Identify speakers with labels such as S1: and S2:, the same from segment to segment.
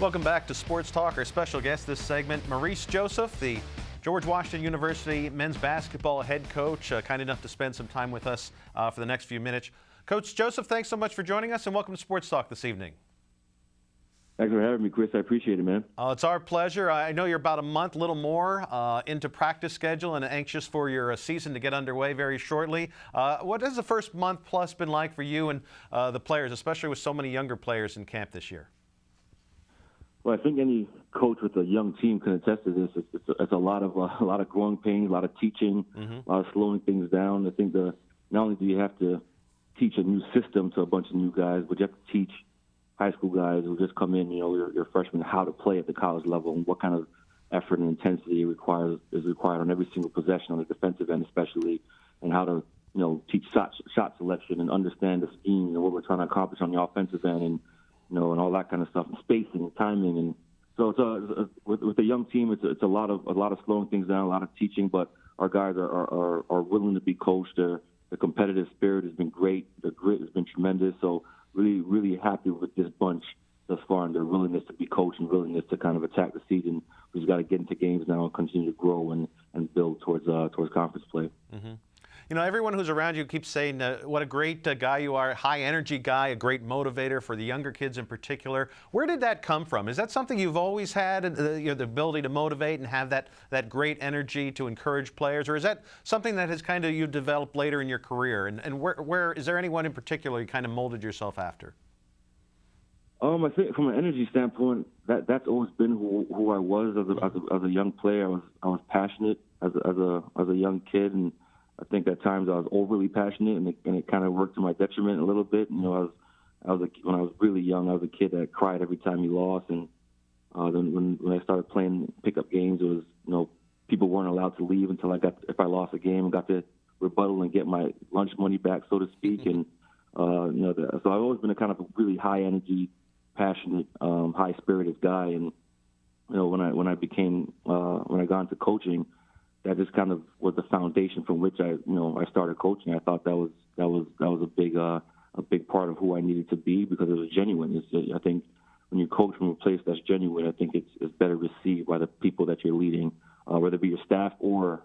S1: Welcome back to Sports Talk. Our special guest this segment, Maurice Joseph, the George Washington University men's basketball head coach, kind enough to spend some time with us for the next few minutes. Coach Joseph, thanks so much for joining us, and welcome to Sports Talk this evening.
S2: Thanks for having me, Chris. I appreciate it, man.
S1: It's our pleasure. I know you're about a month, little more, into practice schedule and anxious for your season to get underway very shortly. What has the first month plus been like for you and the players, especially with so many younger players in camp this year?
S2: Well, I think any coach with a young team can attest to this. It's a lot of growing pains, a lot of teaching, a lot of slowing things down. I think not only do you have to teach a new system to a bunch of new guys, but you have to teach high school guys who just come in, you're freshmen, how to play at the college level and what kind of effort and intensity is required on every single possession on the defensive end, especially, and how to teach shot selection and understand the scheme and what we're trying to accomplish on the offensive end and and all that kind of stuff, and spacing and timing. And so with a young team, it's a lot of slowing things down, a lot of teaching, but our guys are willing to be coached. The competitive spirit has been great. The grit has been tremendous. So really, really happy with this bunch thus far and their willingness to be coached and willingness to kind of attack the season. We just got to get into games now and continue to grow and build towards conference play.
S1: Mm-hmm. Everyone who's around you keeps saying what a great guy you are, high-energy guy, a great motivator for the younger kids in particular. Where did that come from? Is that something you've always had, the ability to motivate and have that great energy to encourage players? Or is that something that has kind of you developed later in your career? And where is there anyone in particular you kind of molded yourself after?
S2: I think from an energy standpoint, that's always been who I was as a young player. I was passionate as a young kid, and I think at times I was overly passionate, and it kind of worked to my detriment a little bit. When I was really young, I was a kid that cried every time he lost, and then when I started playing pickup games, it was people weren't allowed to leave until if I lost a game and got to rebuttal and get my lunch money back, so to speak. And so I've always been a kind of a really high energy, passionate, high spirited guy. And when I got into coaching, that just kind of was the foundation from which I started coaching. I thought that was a big part of who I needed to be, because it was genuine. I think when you coach from a place that's genuine, I think it's better received by the people that you're leading, whether it be your staff or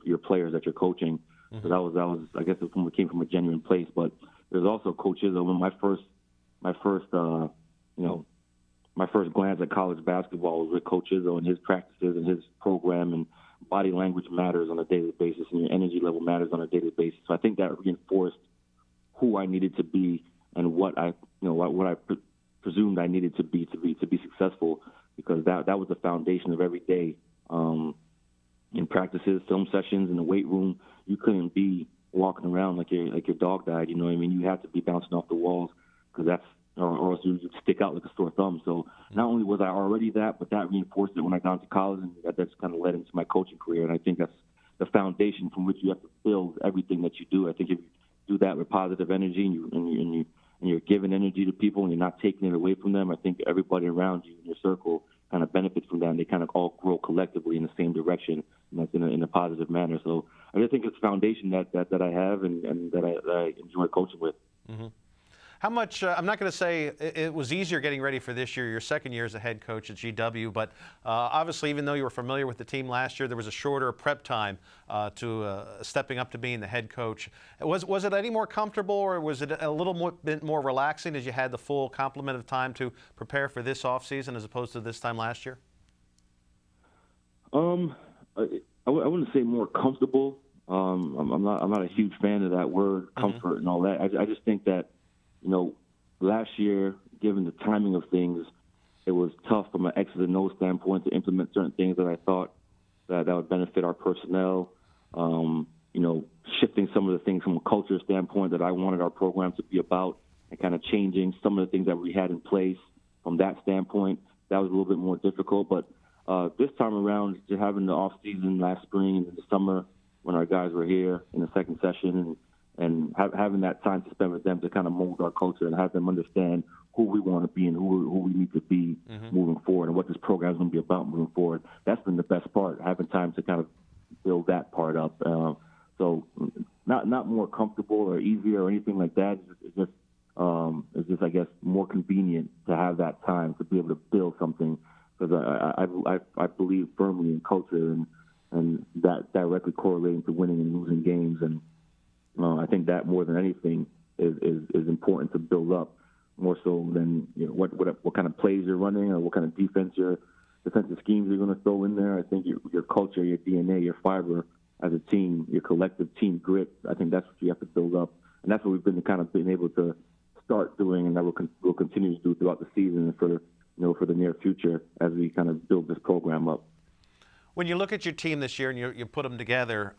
S2: your players that you're coaching. Mm-hmm. So that was I guess it came from a genuine place. But there's also coaches. When my first glance at college basketball was with Coach Izzo and his practices and his program, and body language matters on a daily basis, and your energy level matters on a daily basis. So I think that reinforced who I needed to be and what I presumed I needed to be successful, because that was the foundation of every day. In practices, film sessions, in the weight room, you couldn't be walking around like your dog died. You know what I mean? You had to be bouncing off the walls, because or else you'd stick out like a sore thumb. So not only was I already that, but that reinforced it when I got into college, and that's kind of led into my coaching career. And I think that's the foundation from which you have to build everything that you do. I think if you do that with positive energy and you're giving energy to people and you're not taking it away from them, I think everybody around you in your circle kind of benefits from that, and they kind of all grow collectively in the same direction, and that's in a positive manner. So I just think it's a foundation that I have and that I enjoy coaching with.
S1: Mm-hmm. How much, I'm not going to say it was easier getting ready for this year, your second year as a head coach at GW, but obviously, even though you were familiar with the team last year, there was a shorter prep time to stepping up to being the head coach. Was it any more comfortable, or was it a little bit more relaxing as you had the full complement of time to prepare for this offseason as opposed to this time last year?
S2: I wouldn't say more comfortable. I'm not a huge fan of that word, comfort, and all that. I just think that, last year, given the timing of things, it was tough from an X's and O's standpoint to implement certain things that I thought that would benefit our personnel. Shifting some of the things from a culture standpoint that I wanted our program to be about, and kind of changing some of the things that we had in place from that standpoint. That was a little bit more difficult. But this time around, just having the off season last spring and in the summer when our guys were here in the second session, and having that time to spend with them to kind of mold our culture and have them understand who we want to be and who we need to be moving forward, and what this program is going to be about moving forward. That's been the best part, having time to kind of build that part up. So not more comfortable or easier or anything like that. It's just it's just, I guess, more convenient to have that time to be able to build something, because I believe firmly in culture and that directly correlating to winning and losing games. And I think that more than anything is important to build up, more so than what kind of plays you're running or what kind of defensive schemes you're going to throw in there. I think your culture, your DNA, your fiber as a team, your collective team grit, I think that's what you have to build up. And that's what we've been able to start doing, and that we'll continue to do throughout the season and for the near future as we kind of build this program up.
S1: When you look at your team this year and you put them together,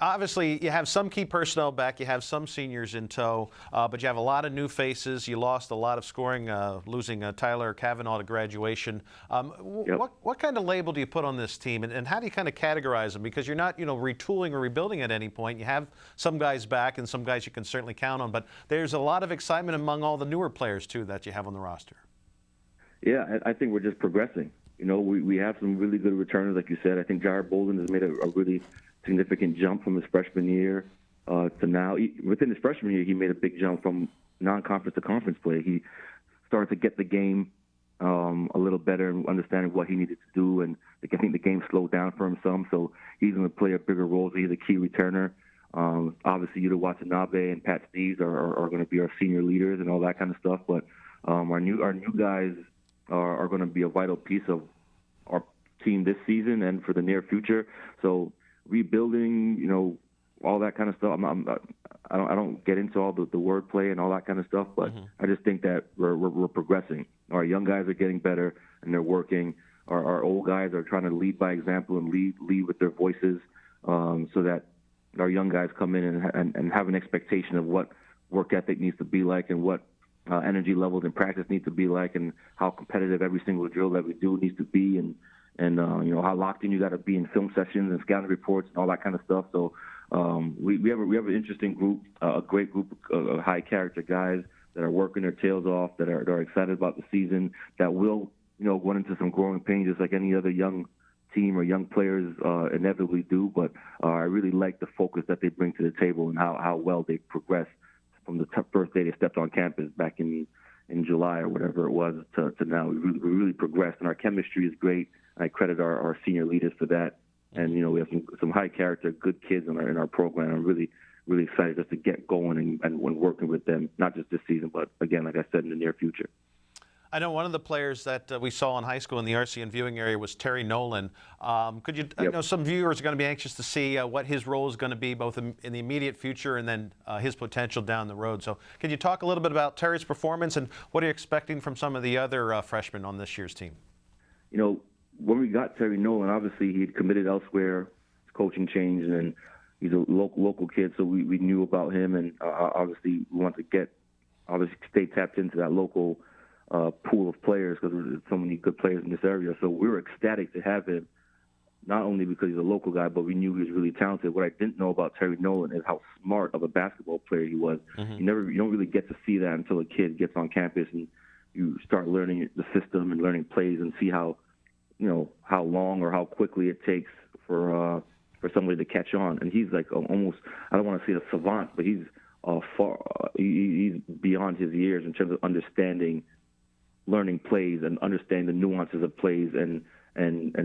S1: obviously you have some key personnel back, you have some seniors in tow, but you have a lot of new faces. You lost a lot of scoring, losing Tyler Kavanaugh to graduation.
S2: Yep.
S1: What kind of label do you put on this team, and how do you kind of categorize them? Because you're not retooling or rebuilding at any point. You have some guys back and some guys you can certainly count on, but there's a lot of excitement among all the newer players too that you have on the roster.
S2: Yeah, I think we're just progressing. We have some really good returners, like you said. I think Jared Bolden has made a really significant jump from his freshman year to now. Within his freshman year, he made a big jump from non-conference to conference play. He started to get the game a little better and understanding what he needed to do. And I think the game slowed down for him some, so he's going to play a bigger role. So he's a key returner. Obviously, Yuta Watanabe and Pat Steves are going to be our senior leaders and all that kind of stuff. But our new guys are going to be a vital piece of our team this season and for the near future. So rebuilding, all that kind of stuff. I don't get into all the wordplay and all that kind of stuff, but I just think that we're progressing. Our young guys are getting better and they're working. Our old guys are trying to lead by example and lead with their voices, so that our young guys come in and have an expectation of what work ethic needs to be like and what energy levels in practice need to be like, and how competitive every single drill that we do needs to be, and how locked in you got to be in film sessions and scouting reports and all that kind of stuff. So we have an interesting group, a great group of high character guys that are working their tails off, that are excited about the season, that will run into some growing pains just like any other young team or young players inevitably do. But I really like the focus that they bring to the table and how well they progress from the first day they stepped on campus back in July or whatever it was to now. We really progressed, and our chemistry is great. I credit our senior leaders for that. And we have some high character, good kids in our program. I'm really excited just to get going and working with them, not just this season, but again, like I said, in the near future.
S1: I know one of the players that we saw in high school in the RCN viewing area was Terry Nolan. Could you? Yep. I know some viewers are going to be anxious to see what his role is going to be, both in the immediate future and then his potential down the road. So, can you talk a little bit about Terry's performance and what are you expecting from some of the other freshmen on this year's team?
S2: When we got Terry Nolan, obviously he had committed elsewhere. His coaching changed, and he's a local kid, so we knew about him, and obviously we wanted to stay tapped into that local pool of players because there's so many good players in this area. So we were ecstatic to have him, not only because he's a local guy, but we knew he was really talented. What I didn't know about Terry Nolan is how smart of a basketball player he was. You don't really get to see that until a kid gets on campus and you start learning the system and learning plays and see how long or how quickly it takes for somebody to catch on. And he's like almost, I don't want to say a savant, but he's he's beyond his years in terms of understanding, learning plays and understanding the nuances of plays and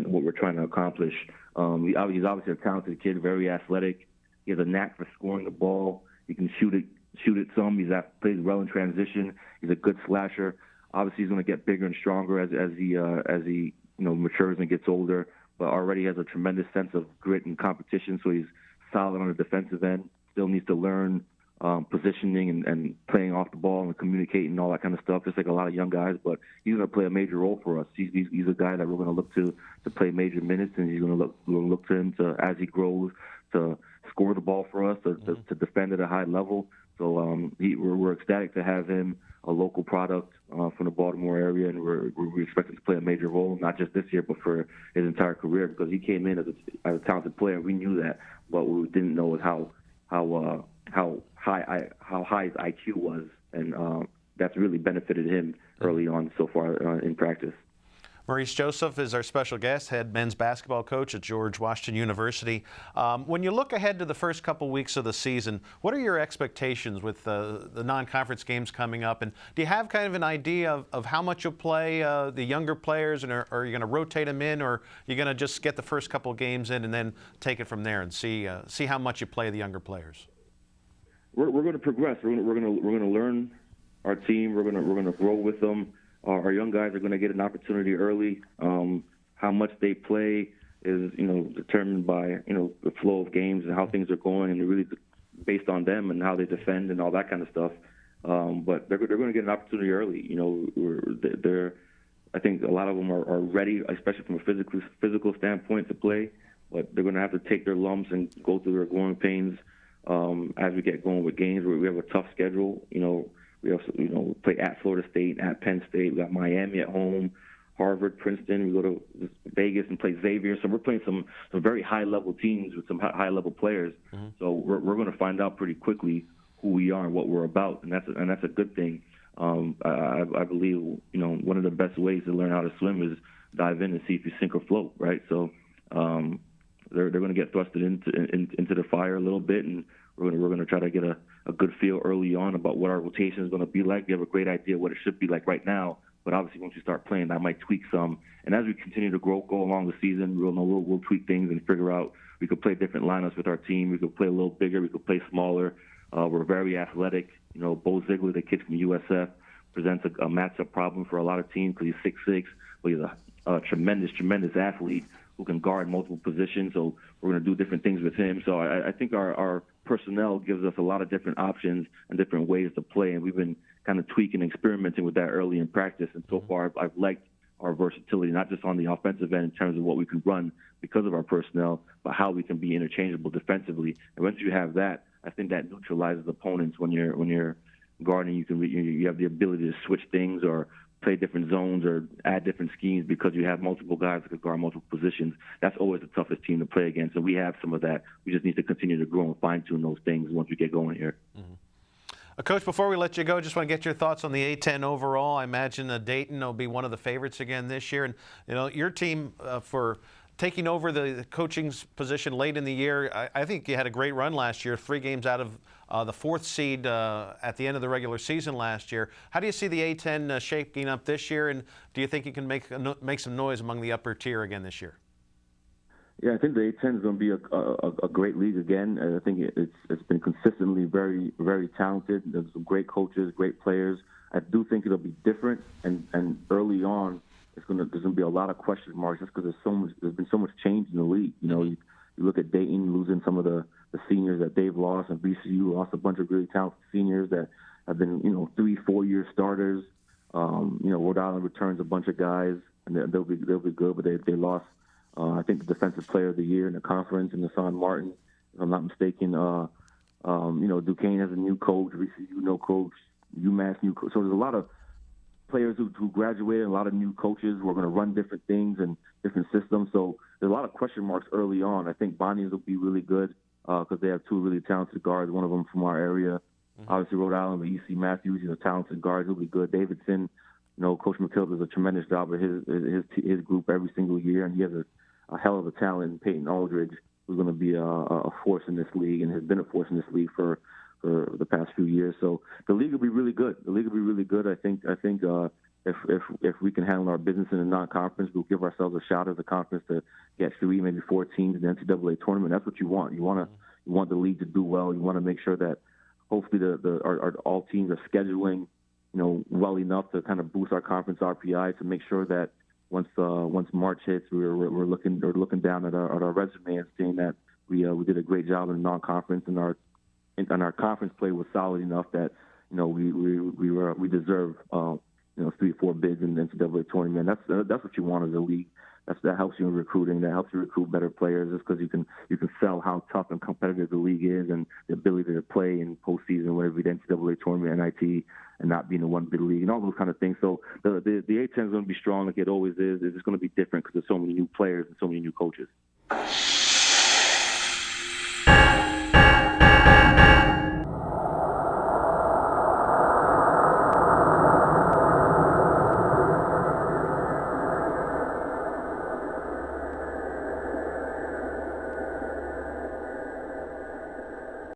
S2: what we're trying to accomplish. He's obviously a talented kid, very athletic. He has a knack for scoring the ball. He can shoot it some. Plays well in transition. He's a good slasher. Obviously, he's going to get bigger and stronger as he matures and gets older. But already has a tremendous sense of grit and competition. So he's solid on the defensive end. Still needs to learn positioning and playing off the ball and communicating and all that kind of stuff, just like a lot of young guys. But he's going to play a major role for us. He's a guy that we're going to look to play major minutes, and we're going to look to him to, as he grows, to score the ball for us, to defend at a high level. So we're ecstatic to have him, a local product from the Baltimore area, and we're expecting to play a major role, not just this year, but for his entire career, because he came in as a talented player. We knew that, but what we didn't know was how high his IQ was, and that's really benefited him early on so far in practice.
S1: Maurice Joseph is our special guest, head men's basketball coach at George Washington University. When you look ahead to the first couple weeks of the season, what are your expectations with the non-conference games coming up? And do you have kind of an idea of how much you'll play the younger players, and are you going to rotate them in, or are you going to just get the first couple of games in and then take it from there and see how much you play the younger players?
S2: We're going to progress. We're going to learn our team. We're going to grow with them. Our young guys are going to get an opportunity early. How much they play is, determined by, the flow of games and how things are going, and really based on them and how they defend and all that kind of stuff. But they're going to get an opportunity early. I think a lot of them are ready, especially from a physical standpoint, to play. But they're going to have to take their lumps and go through their growing pains as we get going with games. We have a tough schedule. We also, play at Florida State, at Penn State. We got Miami at home, Harvard, Princeton. We go to Vegas and play Xavier. So we're playing some very high-level teams with some high-level players. Mm-hmm. So we're going to find out pretty quickly who we are and what we're about, and that's a good thing. I believe one of the best ways to learn how to swim is dive in and see if you sink or float, right? So they're going to get thrusted into the fire a little bit, and we're going to try to get a good feel early on about what our rotation is going to be like. We have a great idea what it should be like right now, but obviously once you start playing, that might tweak some. And as we continue to go along the season, we'll tweak things and figure out we could play different lineups with our team. We could play a little bigger. We could play smaller. We're very athletic. Bo Ziegler, the kid from USF, presents a matchup problem for a lot of teams because he's 6'6", but he's a tremendous athlete who can guard multiple positions. So we're going to do different things with him. So I think our personnel gives us a lot of different options and different ways to play, and we've been kind of tweaking and experimenting with that early in practice. And so far, I've liked our versatility, not just on the offensive end in terms of what we can run because of our personnel, but how we can be interchangeable defensively. And once you have that, I think that neutralizes opponents when you're guarding. You have the ability to switch things or play different zones or add different schemes because you have multiple guys that can guard multiple positions. That's always the toughest team to play against, and we have some of that. We just need to continue to grow and fine-tune those things once we get going here.
S1: Mm-hmm. Coach, before we let you go, just want to get your thoughts on the A10 overall. I imagine Dayton will be one of the favorites again this year, and your team for taking over the coaching position late in the year. I think you had a great run last year, 3 games out of the 4th seed at the end of the regular season last year. How do you see the A10 shaping up this year, and do you think you can make some noise among the upper tier again this year?
S2: Yeah, I think the A10 is going to be a great league again. I think it's been consistently very, very talented. There's some great coaches, great players. I do think it'll be different, and early on, there's going to be a lot of question marks just because there's been so much change in the league. You look at Dayton losing some of the seniors that they've lost, and VCU lost a bunch of really talented seniors that have been 3-4 year starters. Rhode Island returns a bunch of guys, and they'll be good, but they lost. I think the defensive player of the year in the conference, and Hassan Martin, if I'm not mistaken. Duquesne has a new coach, VCU no coach, UMass new coach. So there's a lot of players who graduated, and a lot of new coaches who are going to run different things and different systems. So there's a lot of question marks early on. I think Bonnie's will be really good because they have 2 really talented guards, one of them from our area. Mm-hmm. Obviously, Rhode Island, but E.C. Matthews, he's a talented guard. He'll be good. Davidson, Coach McKill does a tremendous job with his group every single year, and he has a hell of a talent in Peyton Aldridge, who's going to be a force in this league and has been a force in this league for the past few years. So the league will be really good. I think if we can handle our business in the non-conference, we'll give ourselves a shot as a conference to get 3, maybe 4 teams in the NCAA tournament. That's what you want. You want the league to do well. You want to make sure that hopefully our all teams are scheduling, well enough to kind of boost our conference RPI to make sure that once March hits, we're looking down at our resume and seeing that we did a great job in the non-conference, and our conference play was solid enough that we deserve 3-4 bids in the NCAA tournament. That's what you want as a league. That helps you in recruiting. That helps you recruit better players, just because you can sell how tough and competitive the league is, and the ability to play in postseason, whether it be the NCAA tournament, NIT, and not being a 1-bid league, and all those kind of things. So the A10 is going to be strong, like it always is. It's just going to be different because there's so many new players and so many new coaches.